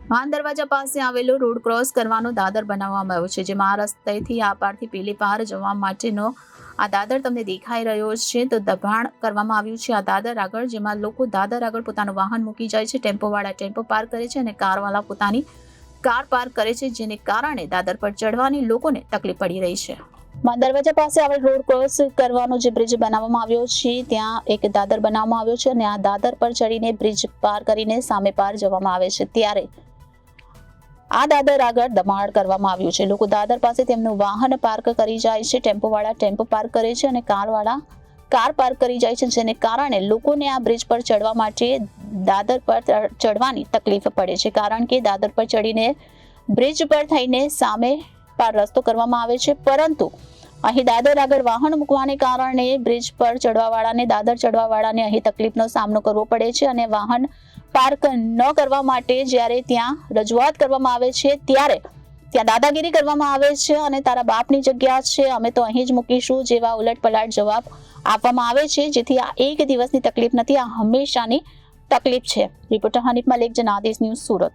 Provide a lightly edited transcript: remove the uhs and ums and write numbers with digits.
માન દરવાજા પાસે આવેલો રોડ ક્રોસ કરવાનો દાદર બનાવવામાં આવ્યો છે, જેમાં આ રસ્તેથી આ પારથી પેલી પાર જવા માટેનો આ દાદર તમને દેખાઈ રહ્યો છે. તો દબાણ કરવામાં આવ્યું છે આ દાદર આગળ, જેમાં લોકો દાદર આગળ પોતાનું વાહન મૂકી જાય છે. ટેમ્પોવાળા ટેમ્પો પાર્ક કરે છે અને કારવાળા પોતાની કાર પાર્ક કરે છે, જેને કારણે દાદર પર ચડવાની લોકોને તકલીફ પડી રહી છે. માન દરવાજા પાસે આવેલ રોડ ક્રોસ કરવાનો જે બ્રિજ બનાવવામાં આવ્યો છે, ત્યાં એક દાદર બનાવવામાં આવ્યો છે અને આ દાદર પર ચડીને બ્રિજ પાર કરીને સામે પાર જવામાં આવે છે. ત્યારે આ દાદર આગળ દબાણ કરવામાં આવ્યું છે. લોકો દાદર પાસે તેમનું વાહન પાર્ક કરી જાય છે. ટેમ્પોવાળા ટેમ્પો પાર્ક કરે છે અને કારવાળા કાર પાર્ક કરી જાય છે, જેને કારણે લોકોને આ બ્રિજ પર ચડવા માટે દાદર પર ચડવાની તકલીફ પડે છે, કારણ કે દાદર પર ચડીને બ્રિજ પર થઈને સામે પાર રસ્તો કરવામાં આવે છે. પરંતુ અહીં દાદર આગળ વાહન મૂકવાને કારણે બ્રિજ પર ચડવાવાળાને દાદર ચડવાવાળાને અહીં તકલીફનો સામનો કરવો પડે છે અને વાહન પાર્ક ન કરવા માટે જ્યારે ત્યાં રજૂઆત કરવામાં આવે છે, ત્યારે ત્યાં દાદાગીરી કરવામાં આવે છે અને તારા બાપની જગ્યા છે, અમે તો અહીં જ મૂકીશું જેવા ઉલટપલાટ જવાબ આપવામાં આવે છે. જેથી આ એક દિવસની તકલીફ નથી, આ હંમેશાની તકલીફ છે. Reporter Hanif Malik, Janadesh news, Surat.